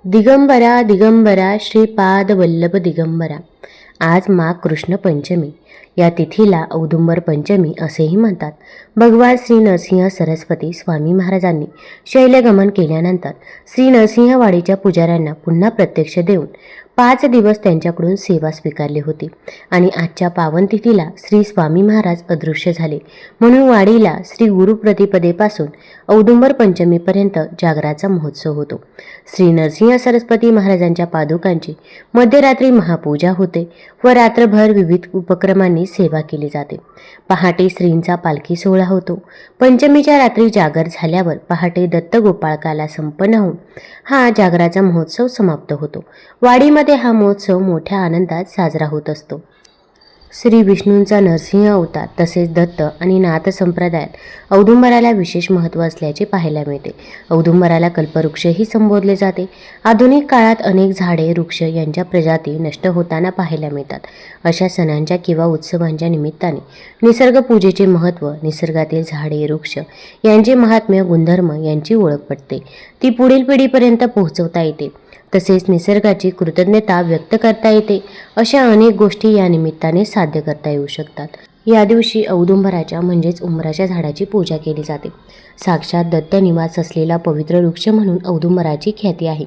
दिगंबरा दिगंबरा श्रीपाद वल्लभ दिगंबरा. आज माघ कृष्ण पंचमी. या तिथीला औदुंबर पंचमी असेही म्हणतात. भगवान श्री नरसिंह सरस्वती स्वामी महाराजांनी शैलगमन केल्यानंतर श्री नरसिंहवाडीच्या पुजाऱ्यांना पुन्हा प्रत्यक्ष देऊन 5 दिवस त्यांच्याकडून सेवा स्वीकारली होती आणि आजच्या पावन तिथीला श्री स्वामी महाराज अदृश्य झाले. म्हणून वाडीला श्री गुरुप्रतिपदेपासून औदुंबर पंचमीपर्यंत जागराचा महोत्सव होतो. श्री नरसिंह सरस्वती महाराजांच्या पादुकांची मध्यरात्री महापूजा होते व रात्रभर विविध उपक्रमांनी सेवा केली जाते. पहाटे श्रींचा पालखी सोहळा होतो. पंचमीच्या रात्री जागर झाल्यावर पहाटे दत्तगोपाळकाला संपन्न होऊन हा जागराचा महोत्सव समाप्त होतो. वाडीमध्ये हा महोत्सव मोठ्या आनंदात साजरा होत असतो. श्री विष्णूंचा नरसिंह अवतार तसेच दत्त आणि नाथ संप्रदायात औदुंबराला विशेष महत्त्व असल्याचे पाहायला मिळते. औदुंबराला कल्पवृक्षही संबोधले जाते. आधुनिक काळात अनेक झाडे वृक्ष यांच्या प्रजाती नष्ट होताना पाहायला मिळतात. अशा सणांच्या किंवा उत्सवांच्या निमित्ताने निसर्गपूजेचे महत्त्व, निसर्गातील झाडे वृक्ष यांचे महात्म्य गुणधर्म यांची ओळख पडते. ती पुढील पिढीपर्यंत पोहोचवता येते. तसेच निसर्गाची कृतज्ञता व्यक्त करता येते. अशा अनेक गोष्टी या निमित्ताने साध्य करता येऊ शकतात. या दिवशी औदुंबराच्या म्हणजेच उंबराच्या झाडाची पूजा केली जाते. साक्षात दत्त निवास असलेला पवित्र वृक्ष म्हणून औदुंबराची ख्याती आहे.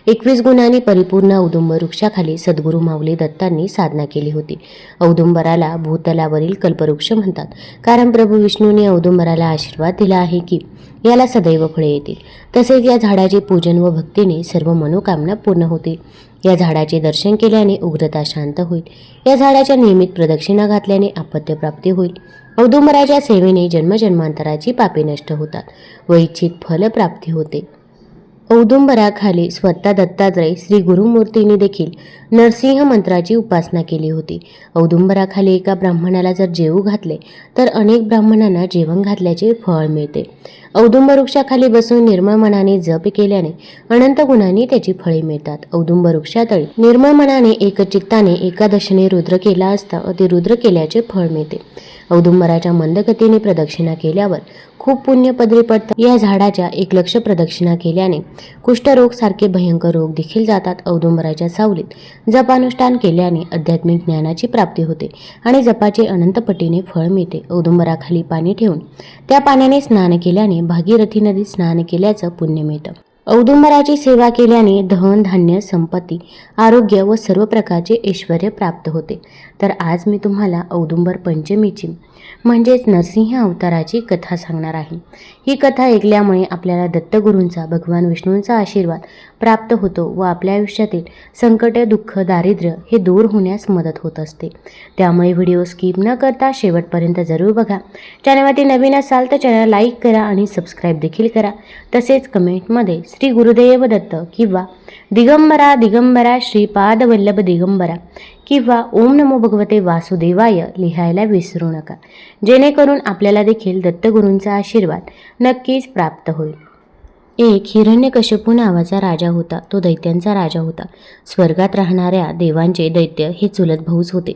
21 गुणांनी परिपूर्ण औदुंबर वृक्षाखाली सद्गुरू माऊली दत्तांनी साधना केली होती. औदुंबराला भूतलावरील कल्पवृक्ष म्हणतात, कारण प्रभू विष्णूने औदुंबराला आशीर्वाद दिला आहे की याला सदैव फळे येतील. तसेच या झाडाचे पूजन व भक्तीने सर्व मनोकामना पूर्ण होतील. या झाडाचे दर्शन केल्याने उग्रता शांत होईल. या झाडाच्या नियमित प्रदक्षिणा घातल्याने आपत्यप्राप्ती होईल. औदुंबराच्या सेवेने जन्मजन्मांतराची पापे नष्ट होतात व इच्छित फलप्राप्ती होते. औदुंबराखाली स्वतः दत्तात्रय श्री गुरुमूर्तींनी देखील नरसिंह मंत्राची उपासना केली होती. औदुंबराखाली एका ब्राह्मणाला जर जेवू घातले तर अनेक ब्राह्मणांना जेवण घातल्याचे फळ मिळते. औदुंबर वृक्षाखाली बसून निर्मळ मनाने जप केल्याने अनंत गुणांनी त्याची फळे मिळतात. औदुंबर वृक्षातळी निर्मळ मनाने एकचित्ताने एकादशीने रुद्र केला असता ते रुद्र केल्याचे फळ मिळते. औदुंबराच्या मंदगतीने प्रदक्षिणा केल्यावर खूप पुण्य पदरी पडतात. या झाडाच्या 1 लक्ष प्रदक्षिणा केल्याने कुष्ठरोग सारखे भयंकर रोग देखील जातात. औदुंबराच्या सावलीत जपानुष्ठान केल्याने आध्यात्मिक ज्ञानाची प्राप्ती होते आणि जपाचे अनंत पटीने फळ मिळते. औदुंबराखाली पाणी ठेवून त्या पाण्याने स्नान केल्याने भागीरथी नदीत स्नान केल्याचं पुण्य मिळतं. औदुंबराची सेवा केल्याने धन धान्य संपत्ती आरोग्य व सर्व प्रकारचे ऐश्वर्य प्राप्त होते. तर आज मी तुम्हाला औदुंबर पंचमीची म्हणजेच नरसिंह अवताराची कथा सांगणार आहे. ही कथा ऐकल्यामुळे आपल्याला दत्तगुरूंचा भगवान विष्णूंचा आशीर्वाद प्राप्त होतो व आपल्या आयुष्यातील संकट दुःख दारिद्र्य हे दूर होण्यास मदत होत असते. त्यामुळे व्हिडिओ स्किप न करता शेवटपर्यंत जरूर बघा. चॅनलवरती नवीन असाल तर चॅनल लाईक करा आणि सबस्क्राईब देखील करा. तसेच कमेंटमध्ये श्री गुरुदेव दत्त किंवा दिगंबरा दिगंबरा श्रीपाद वल्लभ दिगंबरा किंवा ओम नमो भगवते वासुदेवाय लिहायला विसरू नका, जेणेकरून आपल्याला देखील दत्तगुरूंचा आशीर्वाद नक्कीच प्राप्त होईल. एक हिरण्यकश्यपू नावाचा राजा होता. तो दैत्यांचा राजा होता. स्वर्गात राहणाऱ्या देवांचे दैत्य हे चुलत भाऊच होते.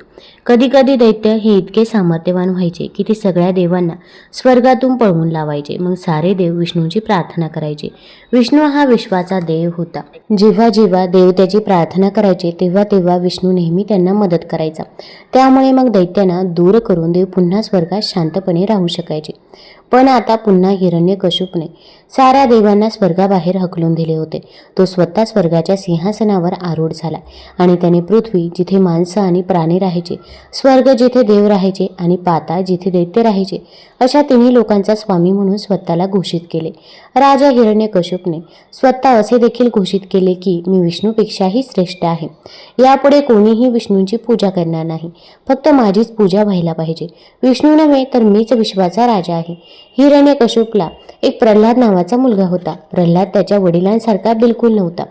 कधी कधी दैत्य हे इतके सामर्थ्यवान व्हायचे की ते सगळ्या देवांना स्वर्गातून पळवून लावायचे. मग सारे देव विष्णूची प्रार्थना करायचे. विष्णू हा विश्वाचा देव होता. जेव्हा जेव्हा देव त्याची प्रार्थना करायचे तेव्हा तेव्हा विष्णू नेहमी त्यांना मदत करायचा. त्यामुळे मग दैत्यांना दूर करून देव पुन्हा स्वर्गात शांतपणे राहू शकायचे. पण आता पुन्हा हिरण्यकश्यपूने साऱ्या देवांना स्वर्गाबाहेर हकलून दिले होते. तो स्वतः स्वर्गाच्या सिंहासनावर आरूढ झाला आणि त्याने पृथ्वी जिथे माणसं आणि प्राणी राहायचे, स्वर्ग जिथे देव राहायचे आणि पाताळ जिथे दैत्य राहायचे, अशा तिन्ही लोकांचा स्वामी म्हणून स्वतःला घोषित केले. राजा हिरण्यकश्यपूने स्वतः असे देखील घोषित केले की मी विष्णूपेक्षाही श्रेष्ठ आहे. यापुढे कोणीही विष्णूंची पूजा करणार नाही, फक्त माझीच पूजा व्हायला पाहिजे. विष्णू नव्हे तर मीच विश्वाचा राजा आहे. हिरण्यकश्यपूला एक प्रल्हाद नावाचा मुलगा होता. प्रल्हाद त्याच्या वडिलांसारखा बिलकुल नव्हता.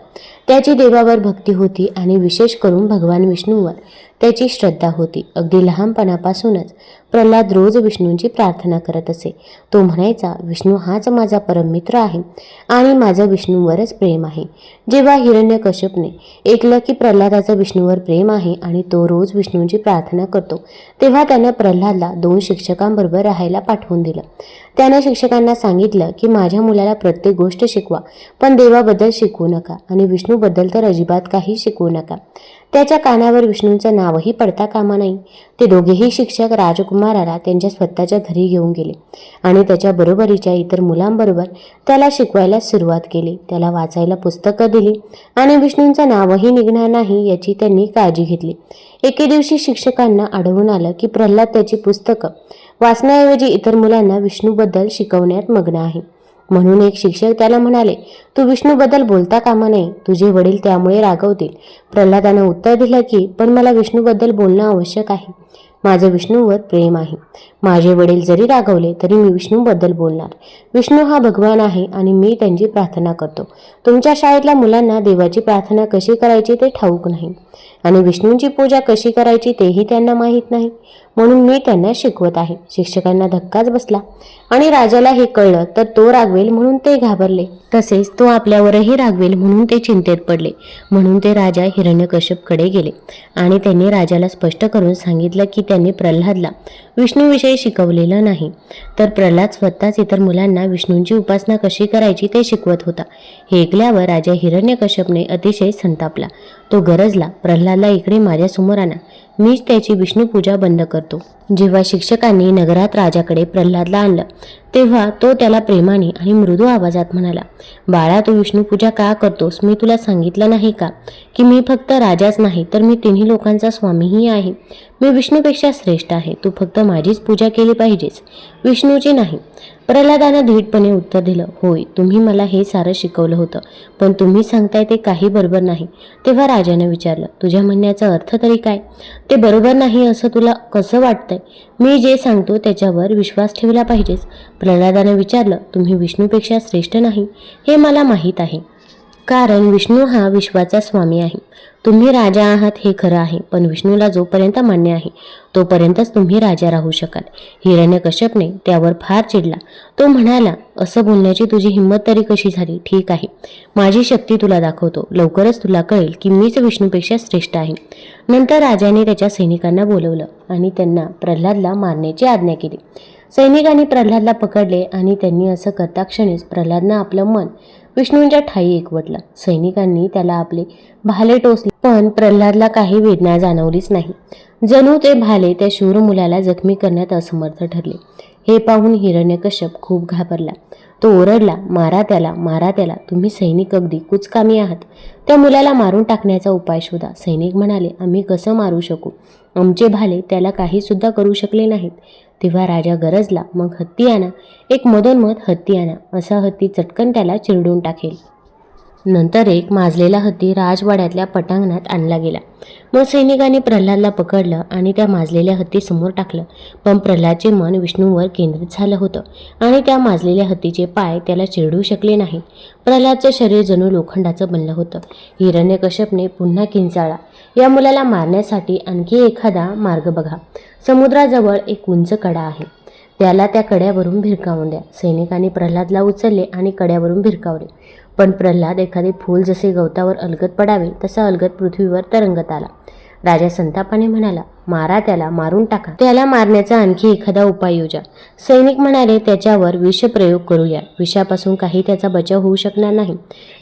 त्याची देवावर भक्ती होती आणि विशेष करून भगवान विष्णूवर त्याची श्रद्धा होती. अगदी लहानपणापासूनच प्रल्हाद रोज विष्णूंची प्रार्थना करत असे. तो म्हणायचा, विष्णू हाच माझा परममित्र आहे आणि माझं विष्णूवरच प्रेम आहे. जेव्हा हिरण्यकश्यपूने ऐकलं की प्रल्हादाचं विष्णूवर प्रेम आहे आणि तो रोज विष्णूंची प्रार्थना करतो, तेव्हा त्याने प्रल्हादला 2 शिक्षकांबरोबर राहायला पाठवून दिलं. त्याने शिक्षकांना सांगितलं की माझ्या मुलाला प्रत्येक गोष्ट शिकवा, पण देवाबद्दल शिकवू नका आणि विष्णूबद्दल तर अजिबात काही शिकवू नका. त्याच्या कानावर विष्णूंचं नावही पडता कामा नाही. ते दोघेही शिक्षक राजकुमाराला त्यांच्या स्वतःच्या घरी घेऊन गेले आणि त्याच्या बरोबरीच्या इतर मुलांबरोबर त्याला शिकवायला सुरुवात केली. त्याला वाचायला पुस्तकं दिली आणि विष्णूंचं नावही निघणार नाही याची त्यांनी काळजी घेतली. एके दिवशी शिक्षकांना आढळून आलं की प्रल्हाद त्याची पुस्तकं वाचण्याऐवजी इतर मुलांना विष्णूबद्दल शिकवण्यात मग्न आहे. म्हणून एक शिक्षक त्याला म्हणाले, तू विष्णूबद्दल बोलता कामा नये, तुझे वडील त्यामुळे रागवतील. प्रल्हादाने उत्तर दिलं की पण मला विष्णूबद्दल बोलणं आवश्यक आहे. माझं विष्णूवर प्रेम आहे. माझे वडील जरी रागवले तरी मी विष्णूबद्दल बोलणार. विष्णू हा भगवान आहे आणि मी त्यांची प्रार्थना करतो. तुमच्या शाळेतल्या मुलांना देवाची प्रार्थना कशी करायची ते ठाऊक नाही आणि विष्णूंची पूजा कशी करायची तेही त्यांना माहीत नाही, म्हणून मी त्यांना शिकवत आहे. शिक्षकांना धक्काच बसला आणि राजाला हे कळलं तर तो रागवेल म्हणून ते घाबरले. तसेच तो आपल्यावरही रागवेल म्हणून ते चिंतेत पडले. म्हणून ते राजा हिरण्यकश्यपकडे गेले आणि त्यांनी राजाला स्पष्ट करून सांगितलं की त्यांनी प्रल्हादला विष्णूविषयी शिकवलेलं नाही, तर प्रल्हाद स्वतःच इतर मुलांना विष्णूंची उपासना कशी करायची ते शिकवत होता. हे ऐकल्यावर राजा हिरण्यकश्यपने अतिशय संतापला. तो गरजला, प्रल्हादला इकडे माझ्यासमोर आणा, मीच त्याची विष्णूपूजा बंद करतो. जेव्हा शिक्षकांनी नगरात राजाकडे प्रल्हादला आणलं तेव्हा तो त्याला प्रेमाने आणि मृदू आवाजात म्हणाला, बाळा, तू विष्णूपूजा का करतोस? मी तुला सांगितलं नाही का की मी फक्त राजाच नाही तर मी तिन्ही लोकांचा स्वामीही आहे. मी विष्णूपेक्षा श्रेष्ठ आहे. तू फक्त माझीच पूजा केली पाहिजेस, विष्णूची नाही. प्रल्हादानं धीटपणे उत्तर दिलं, होय, तुम्ही मला हे सारं शिकवलं होतं, पण तुम्ही सांगताय ते काही बरोबर नाही. तेव्हा राजाने विचारलं, तुझ्या म्हणण्याचा अर्थ तरी काय? ते बरोबर नाही असं तुला कसं वाटतंय? मी जे सांगतो त्याच्यावर विश्वास ठेवला पाहिजेस. प्रल्हादाने विचारलं, तुम्ही विष्णूपेक्षा श्रेष्ठ नाही हे मला माहीत आहे, कारण विष्णू हा विश्वाचा स्वामी आहे. तुम्ही राजा आहात हे खरं आहे, पण विष्णूला जोपर्यंत मान्य आहे तोपर्यंतच तुम्ही राजा राहू शकाल. हिरण्यकश्यपने त्यावर फार चिडला. तो म्हणाला, असं बोलण्याची तुझी हिंमत तरी कशी झाली? ठीक आहे, माझी शक्ती तुला दाखवतो. लवकरच तुला कळेल की मीच विष्णूपेक्षा श्रेष्ठ आहे. नंतर राजाने त्याच्या सैनिकांना बोलवलं आणि त्यांना प्रल्हादला मारण्याची आज्ञा केली. सैनिकांनी प्रल्हादला पकडले आणि त्यांनी असं करता क्षणीच प्रल्हादनं आपलं मन विष्णूंच्या ठाई एकवटलं. सैनिकांनी त्याला आपले भाले टोचले, पण प्रल्हादला काही वेदना जाणवलीच नाही. जणू ते भाले त्या शूर मुलाला जखमी करण्यात असमर्थ ठरले. हे पाहून हिरण्यकश्यप खूप घाबरला. तो ओरडला, मारा त्याला, मारा त्याला. तुम्ही सैनिक अगदी कुचकामी आहात. त्या मुलाला मारून टाकण्याचा उपाय शोधा. सैनिक म्हणाले, आम्ही कसं मारू शकू? आमचे भाले त्याला काही सुद्धा करू शकले नाहीत. तेव्हा राजा गरजला, मग हत्ती आणा, एक मधोमध हत्ती आणा. असा हत्ती चटकन त्याला चिरडून टाकेल. नंतर एक माजलेला हत्ती राजवाड्यातल्या पटांगणात आणला गेला. मग सैनिकांनी प्रल्हादला पकडलं आणि त्या माजलेल्या हत्तीसमोर टाकलं. पण प्रल्हादचे मन विष्णूवर केंद्रित झालं होतं आणि त्या माजलेल्या हत्तीचे पाय त्याला चिरडू शकले नाहीत. प्रल्हादचं शरीर जणू लोखंडाचं बनलं होतं. हिरण्यकश्यपने पुन्हा किंचाळला, या मुलाला मारण्यासाठी आणखी एखादा मार्ग बघा. समुद्राजवळ एक उंच कडा आहे, त्याला त्या कड्यावरून भिरकावून द्या. सैनिकांनी प्रल्हादला उचलले आणि कड्यावरून भिरकावले. पण प्रल्हाद एखादे फूल जसे गवतावर अलगद पडावे तसा अलगद पृथ्वीवर तरंगत आला. राजा संतापाने म्हणाला, मारा त्याला, मारून टाका. त्याला मारण्याचा आणखी एखादा उपाय योजा. सैनिक म्हणाले, त्याच्यावर विषप्रयोग करूया. विषापासून काही त्याचा बचाव होऊ शकणार नाही.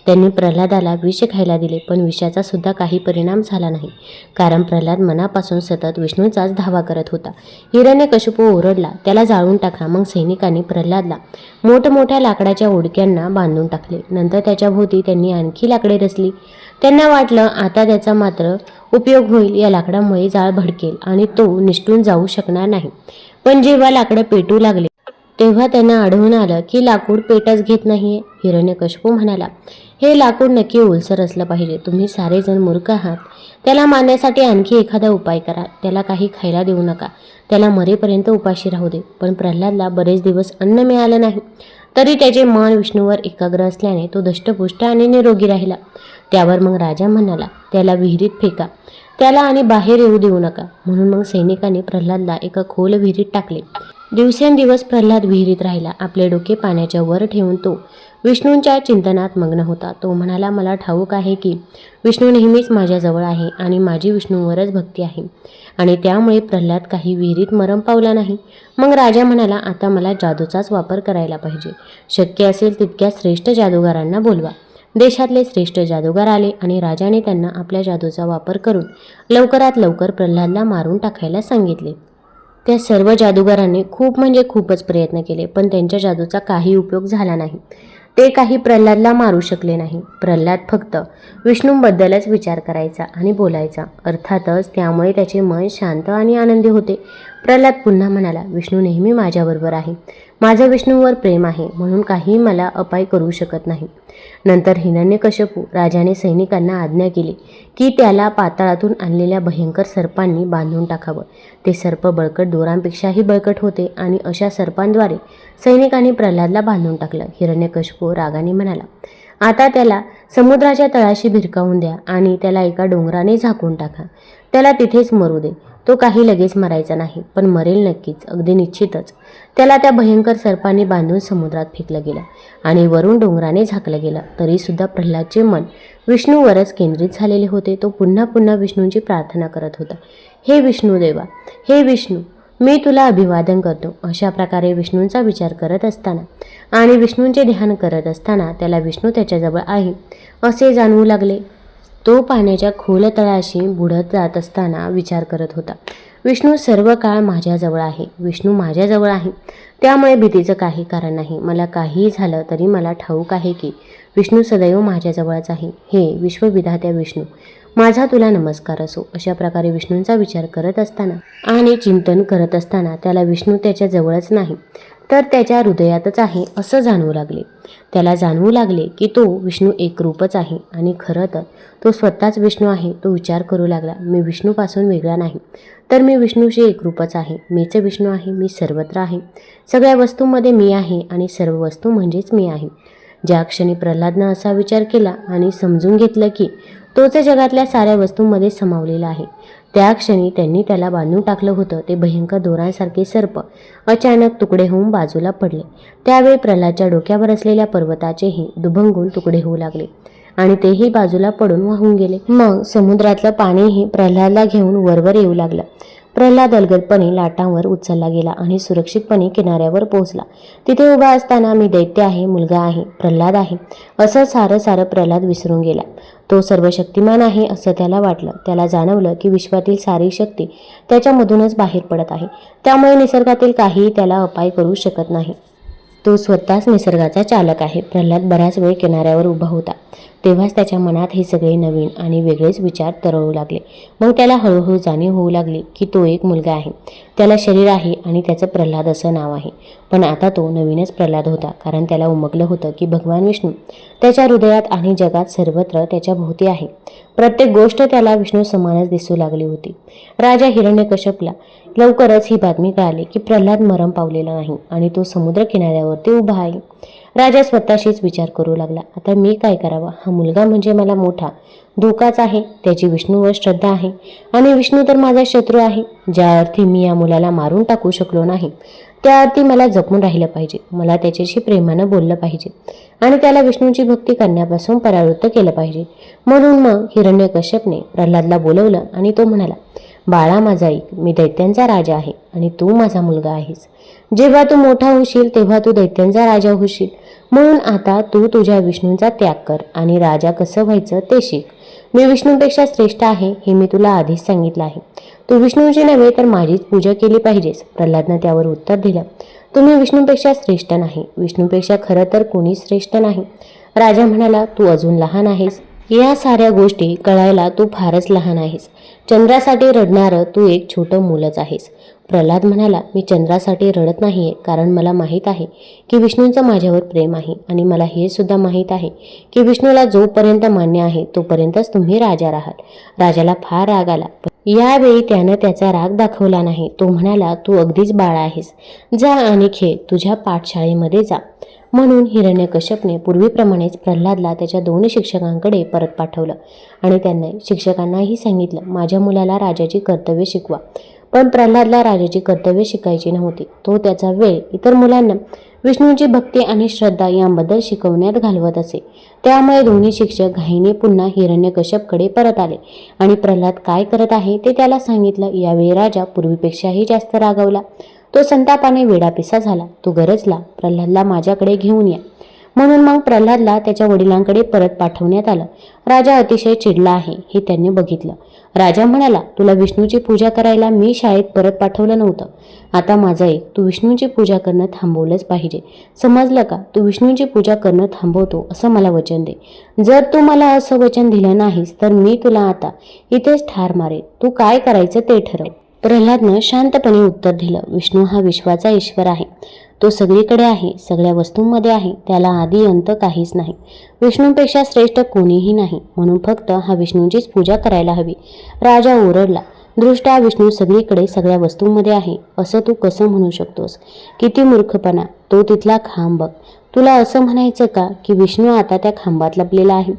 त्यांनी प्रल्हादाला विष खायला दिले, पण विषाचा सुद्धा काही परिणाम झाला नाही, कारण प्रल्हाद मनापासून सतत विष्णूचाच धावा करत होता. हिरण्यकश्यप ओरडला, त्याला जाळून टाका. मग सैनिकांनी प्रल्हादला मोठमोठ्या लाकडाच्या ओडक्यांना बांधून टाकले. नंतर त्याच्या भोवती त्यांनी आणखी लाकडे रचली. त्यांना वाटलं, आता त्याचा मात्र उपयोग होईल. या लाकडामुळे जाळ भडकेल आणि तो निसटून जाऊ शकणार नाही. पण जेव्हा लाकडं पेटू लागले तेव्हा त्यांना आढळून आलं की लाकूड पेटच घेत नाहीये. हिरण्यकश्यप म्हणाला, हे लाकूड नक्की ओलसर असलं पाहिजे. तुम्ही सारेजण मूर्ख आहात. त्याला मारण्यासाठी आणखी एखादा उपाय करा. त्याला काही खायला देऊ नका. त्याला मरेपर्यंत उपाशी राहू दे. पण प्रल्हादला बरेच दिवस अन्न मिळालं नाही, तरी त्याचे मन विष्णूवर एकाग्र असल्याने तो दष्टपुष्ट आणि निरोगी राहिला. त्यावर मग राजा म्हणाला, त्याला विहिरीत फेका, त्याला आणि बाहेर येऊ देऊ नका. म्हणून मग सैनिकांनी प्रल्हादला एका खोल विहिरीत टाकले. दिवसेंदिवस प्रल्हाद विहिरीत राहिला. आपले डोके पाण्याच्या वर ठेवून तो विष्णूंच्या चिंतनात मग्न होता. तो म्हणाला, मला ठाऊक आहे की विष्णू नेहमीच माझ्याजवळ आहे आणि माझी विष्णूवरच भक्ती आहे आणि त्यामुळे प्रल्हाद काही विहिरीत मरण पावला नाही. मग राजा म्हणाला, आता मला जादूचाच वापर करायला पाहिजे. शक्य असेल तितक्या श्रेष्ठ जादूगारांना बोलवा. देशातले श्रेष्ठ जादूगार आले आणि राजाने त्यांना आपल्या जादूचा वापर करून लवकरात लवकर प्रल्हादला मारून टाकायला सांगितले. त्या सर्व जादूगारांनी खूप म्हणजे खूपच प्रयत्न केले, पण त्यांच्या जादूचा काही उपयोग झाला नाही. ते काही प्रल्हादला मारू शकले नाही. प्रल्हाद फक्त विष्णूंबद्दलच विचार करायचा आणि बोलायचा. अर्थातच त्यामुळे त्याचे मन शांत आणि आनंदी होते. प्रल्हाद पुन्हा म्हणाला, विष्णू नेहमी माझ्याबरोबर आहे. माझं विष्णूवर प्रेम आहे, म्हणून काही मला अपाय करू शकत नाही. नंतर हिरण्यकश्यपू राजाने सैनिकांना आज्ञा केली की त्याला पाताळातून आणलेल्या भयंकर सर्पांनी बांधून टाकावं. ते सर्प बळकट दोरांपेक्षाही बळकट होते आणि अशा सर्पांद्वारे सैनिकांनी प्रल्हादला बांधून टाकलं. हिरण्यकश्यपू रागाने म्हणाला, आता त्याला समुद्राच्या तळाशी भिरकावून द्या आणि त्याला एका डोंगराने झाकून टाका. त्याला तिथेच मरू दे. तो काही लगेच मरायचा नाही, पण मरेल नक्कीच, अगदी निश्चितच. त्याला त्या भयंकर सर्पांनी बांधून समुद्रात फेकलं गेलं आणि वरून डोंगराने झाकलं गेलं. तरीसुद्धा प्रल्हादचे मन विष्णूवरच केंद्रित झालेले होते. तो पुन्हा पुन्हा विष्णूंची प्रार्थना करत होता. हे विष्णू देवा, हे विष्णू, मी तुला अभिवादन करतो. अशा प्रकारे विष्णूंचा विचार करत असताना आणि विष्णूंचे ध्यान करत असताना त्याला विष्णू त्याच्याजवळ आहे असे जाणवू लागले. तो पाण्याच्या खोल तळाशी बुडत जात असताना विचार करत होता, विष्णू सर्व काळ माझ्याजवळ आहे. विष्णू माझ्याजवळ आहे, त्यामुळे भीतीचं काही कारण नाही. मला काहीही झालं तरी मला ठाऊक आहे की विष्णू सदैव माझ्याजवळच आहे. हे विश्वविधात्या विष्णू, माझा तुला नमस्कार असो. अशा प्रकारे विष्णूंचा विचार करत असताना आणि चिंतन करत असताना त्याला विष्णू त्याच्या जवळच नाही, तर त्याच्या हृदयातच आहे असं जाणवू लागले. त्याला जाणवू लागले की तो विष्णू एकरूपच आहे आणि खरं तर तो स्वतःच विष्णू आहे. तो विचार करू लागला, मी विष्णूपासून वेगळा नाही, तर मी विष्णूशी एकरूपच आहे. मीच विष्णू आहे. मी सर्वत्र आहे. सगळ्या वस्तूंमध्ये मी आहे आणि सर्व वस्तू म्हणजेच मी आहे. ज्या क्षणी प्रल्हादनं असा विचार केला आणि समजून घेतलं की तोच जगातल्या साऱ्या वस्तूंमध्ये सामावलेला आहे, त्या क्षणी त्यांनी त्याला बांधून टाकलं होतं ते भयंकर दोरांसारखे सर्प अचानक तुकडे होऊन बाजूला पडले. त्यावेळी प्रल्हादच्या डोक्यावर असलेल्या पर्वताचेही दुभंगून तुकडे होऊ लागले आणि तेही बाजूला पडून वाहून गेले. मग समुद्रातलं पाणीही प्रल्हादला घेऊन वरवर येऊ लागलं. प्रल्हाद अलगदपणे लाटांवर उचलला गेला आणि सुरक्षितपणे किनाऱ्यावर पोहोचला. तिथे उभा असताना मी दैत्य आहे, मुलगा आहे, प्रल्हाद आहे असं सारं प्रल्हाद विसरून गेला. तो सर्वशक्तिमान आहे असं त्याला वाटलं. त्याला जाणवलं की विश्वातील सारी शक्ती त्याच्यामधूनच बाहेर पडत आहे, त्यामुळे निसर्गातील काहीही त्याला अपाय करू शकत नाही. तो स्वतःच निसर्गाचा चालक आहे. प्रल्हाद बराच वेळ किनाऱ्यावर उभा होता. तेव्हाच त्याच्या मनात हे सगळे नवीन आणि वेगळेच विचार तरळू लागले. मग त्याला हळूहळू जाणीव होऊ लागली की तो एक मुलगा आहे. त्याला शरीर आहे आणि त्याचं प्रल्हाद असं नाव आहे. पण आता तो नवीनच प्रल्हाद होता, कारण त्याला उमगलं होतं की भगवान विष्णू त्याच्या हृदयात आणि जगात सर्वत्र त्याच्या भोवती आहे. प्रत्येक गोष्ट त्याला विष्णू समानच दिसू लागली होती. राजा हिरण्यकश्यपला लवकरच ही बातमी कळाली की प्रल्हाद मरण पावलेला नाही आणि तो समुद्र किनाऱ्यावरती उभा आहे. राजा स्वतःशीच विचार करू लागला, आता मी काय करावं? हा मुलगा म्हणजे मला मोठा धोकाच आहे. त्याची विष्णूवर श्रद्धा आहे आणि विष्णू तर माझा शत्रू आहे. ज्या अर्थी मी या मुलाला मारून टाकू शकलो नाही, त्या अर्थी मला जपून राहिलं पाहिजे. मला त्याच्याशी प्रेमानं बोललं पाहिजे आणि त्याला विष्णूची भक्ती करण्यापासून परावृत्त केलं पाहिजे. म्हणून मग हिरण्यकश्यपने प्रल्हादला बोलवलं आणि तो म्हणाला, बाळा माझा ऐक, मी दैत्यांचा राजा आहे आणि तू माझा मुलगा आहेस. जेव्हा तू मोठा होशील तेव्हा तू दैत्यांचा राजा होशील. म्हणून आता तू तुझ्या विष्णूंचा त्याग कर आणि राजा कसं व्हायचं ते शिक. मी विष्णूंपेक्षा श्रेष्ठ आहे हे मी तुला आधीच सांगितलं आहे. तू विष्णूंची नव्हे तर माझीच पूजा केली पाहिजेस. प्रल्हादनं त्यावर उत्तर दिलं, तुम्ही विष्णूंपेक्षा श्रेष्ठ नाही. विष्णूंपेक्षा खरं तर कोणीच श्रेष्ठ नाही. राजा म्हणाला, तू अजून लहान आहेस. या साऱ्या गोष्टी कळायला तू फारच लहान आहेस. चंद्रासाठी रडणारं तू एक छोटं मुलंच आहेस. प्रल्हाद म्हणाला, मी चंद्रासाठी रडत नाहीये, कारण मला माहीत आहे की विष्णूंचं माझ्यावर प्रेम आहे आणि मला हे सुद्धा माहीत आहे की विष्णूला जोपर्यंत मान्य आहे तोपर्यंतच तुम्ही राजा राहाल. राजाला फार राग आला. यावेळी त्यानं त्याचा राग दाखवला नाही. तो म्हणाला, तू अगदीच बाळ आहेस. जा आणि खेळ, तुझ्या पाठशाळेमध्ये जा. म्हणून हिरण्यकश्यपने पूर्वीप्रमाणेच प्रल्हादला त्याच्या 2 शिक्षकांकडे परत पाठवलं आणि त्यांनी शिक्षकांनाही सांगितलं, माझ्या मुलाला राजाची कर्तव्य शिकवा. पण प्रल्हादला राजाची कर्तव्य शिकायची नव्हती. तो त्याचा वेळ इतर मुलांना विष्णूंची भक्ती आणि श्रद्धा याबद्दल शिकवण्यात घालवत असे. त्यामुळे दोन्ही शिक्षक घाईने पुन्हा हिरण्यकश्यपकडे परत आले आणि प्रल्हाद काय करत आहे ते त्याला सांगितलं. यावेळी राजा पूर्वीपेक्षाही जास्त रागावला. तो संतापाने वेडापिसा झाला. तो गरजला, प्रल्हादला माझ्याकडे घेऊन या. म्हणून मग प्रल्हादला त्याच्या वडिलांकडे परत पाठवण्यात आलं. राजा अतिशय चिडला आहे हे त्यांनी बघितलं. राजा म्हणाला, तुला विष्णूची पूजा करायला मी शाळेत परत पाठवलं नव्हतं. आता माझं ऐक, तू विष्णूची पूजा करणं थांबवलंच पाहिजे. समजलं का? तू विष्णूची पूजा करणं थांबवतो असं मला वचन दे. जर तू मला असं वचन दिलं नाहीस तर मी तुला आता इथेच ठार मारेन. तू काय करायचं ते ठरव. प्रल्हादनं शांतपणे उत्तर दिलं, विष्णू हा विश्वाचा ईश्वर आहे. तो सगळीकडे आहे, सगळ्या वस्तूंमध्ये आहे. त्याला आदी अंत काहीच नाही. विष्णूंपेक्षा श्रेष्ठ कोणीही नाही. म्हणून फक्त हा विष्णूंचीच पूजा करायला हवी. राजा ओरडला, दृष्टा विष्णू सगळीकडे सगळ्या वस्तूंमध्ये आहे असं तू कसं म्हणू शकतोस? किती मूर्खपणा. तो तिथला खांब बघ. तुला असं म्हणायचं का की विष्णू आता त्या खांबात लपलेला आहे?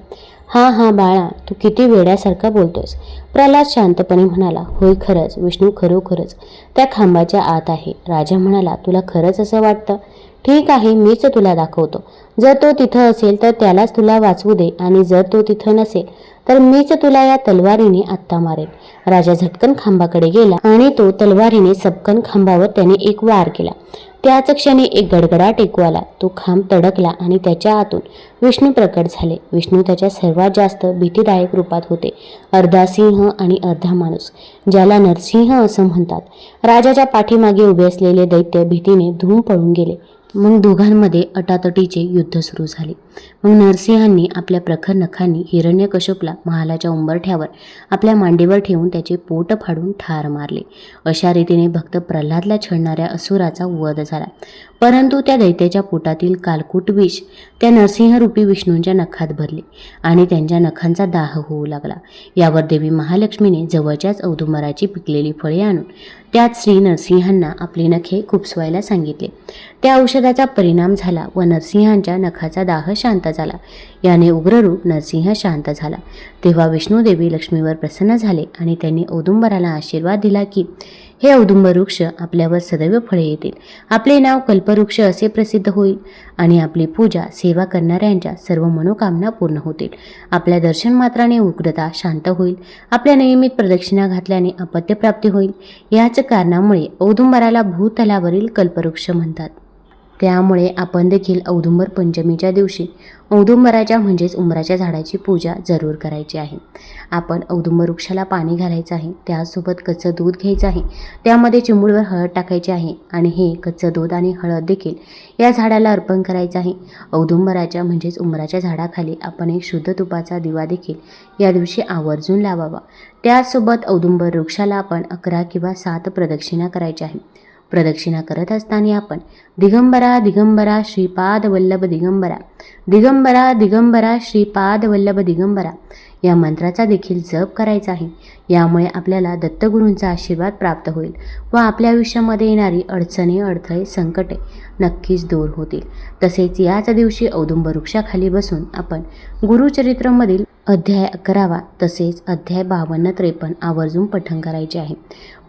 हा बाळा, तू किती वेड्यासारखा बोलतोस. प्रल्हाद शांतपणे म्हणाला, होय खरंच, विष्णू खरोखरच त्या खांबाच्या आत आहे. राजा म्हणाला, तुला खरंच असं वाटतं? ठीक आहे, मीच तुला दाखवतो. जर तो तिथं असेल तर त्यालाच तुला वाचवू दे आणि जर तो तिथं नसेल तर मीच तुला या तलवारीने आत्ता मारेन. राजा झटकन खांबाकडे गेला आणि तो तलवारीने सपकन खांबावर त्याने एक वार केला. त्याच क्षणी एक गडगडाट ऐकू आला. तो खांब तडकला आणि त्याच्या आतून विष्णू प्रकट झाले. विष्णू त्याच्या सर्वात जास्त भीतीदायक रूपात होते. अर्धा सिंह आणि अर्धा माणूस, ज्याला नरसिंह असं म्हणतात. राजाच्या पाठीमागे उभे असलेले दैत्य भीतीने धूम पळून गेले. मग दोघांमध्ये अटातटीचे युद्ध सुरू झाले. मग नरसिंहांनी आपल्या प्रखर नखांनी हिरण्यकश्यपला महालाच्या उंबरठ्यावर आपल्या मांडीवर ठेवून त्याचे पोट फाडून ठार मारले. अशा रीतीने भक्त प्रल्हादला छळणाऱ्या असुराचा वध झाला. परंतु त्या दैत्याच्या पोटातील कालकूट विष त्या नरसिंहरूपी विष्णूंच्या नखात भरले आणि त्यांच्या नखांचा दाह होऊ लागला. यावर देवी महालक्ष्मीने जवळच्याच औदुंबराची पिकलेली फळे आणून त्यात श्री नरसिंहांना आपली नखे खुपसवायला सांगितले. त्या औषधाचा परिणाम झाला व नरसिंहांच्या नखाचा दाह शांत झाला. याने उग्ररूप नरसिंह शांत झाला. तेव्हा विष्णुदेवी लक्ष्मीवर प्रसन्न झाले आणि त्यांनी औदुंबराला आशीर्वाद दिला की हे औदुंबर वृक्ष आपल्यावर सदैव फळे येतील. आपले नाव कल्पवृक्ष असे प्रसिद्ध होईल आणि आपली पूजा सेवा करणाऱ्यांच्या सर्व मनोकामना पूर्ण होतील. आपल्या दर्शन मात्राने उग्रता शांत होईल. आपल्या नियमित प्रदक्षिणा घातल्याने अपत्यप्राप्ती होईल. याच कारणामुळे औदुंबराला भूतलावरील कल्पवृक्ष म्हणतात. त्यामुळे आपण देखील औदुंबर पंचमीच्या दिवशी औदुंबराच्या म्हणजेच उंबराच्या झाडाची पूजा जरूर करायची आहे. आपण औदुंबर वृक्षाला पाणी घालायचं आहे. त्यासोबत कच्चं दूध घ्यायचं आहे. त्यामध्ये चिमूटभर हळद टाकायची आहे आणि हे कच्चं दूध आणि हळद देखील या झाडाला अर्पण करायचं आहे. औदुंबराच्या म्हणजेच उंबराच्या झाडाखाली आपण एक शुद्ध तुपाचा दिवा देखील या दिवशी आवर्जून लावावा. त्याचसोबत औदुंबर वृक्षाला आपण 11 किंवा 7 प्रदक्षिणा करायच्या आहे. प्रदक्षिणा करत असताना आपण दिगंबरा दिगंबरा श्रीपाद वल्लभ दिगंबरा, दिगंबरा दिगंबरा श्रीपाद वल्लभ दिगंबरा या मंत्राचा देखील जप करायचा आहे. यामुळे आपल्याला दत्तगुरूंचा आशीर्वाद प्राप्त होईल व आपल्या आयुष्यामध्ये येणारी अडचणी, अडथळे, संकटे नक्कीच दूर होतील. तसेच याच दिवशी औदुंबर वृक्षाखाली बसून आपण गुरुचरित्रमधील अध्याय 11 तसेच अध्याय 52-53 आवर्जून पठण करायचे आहे.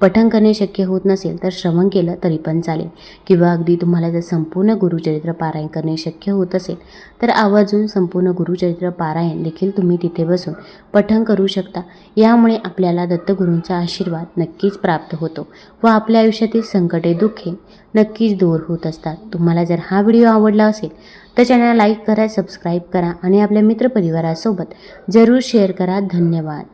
पठण करणे शक्य होत नसेल तर श्रवण केलं तरी पण चालेल किंवा अगदी तुम्हाला जर संपूर्ण गुरुचरित्र पारायण करणे शक्य होत असेल तर आवर्जून संपूर्ण गुरुचरित्र पारायण देखील तुम्ही तिथे बसून पठण करू शकता. यामुळे आपल्याला दत्तगुरूंचा आशीर्वाद नक्कीच प्राप्त होतो व आपल्या आयुष्यातील संकटे, दुःखे नक्कीच दूर होत असतात. तुम्हाला जर हा व्हिडिओ आवडला असेल तर चॅनलला लाईक करा, सबस्क्राईब करा आणि आपल्या मित्रपरिवारासोबत जरूर शेअर करा. धन्यवाद.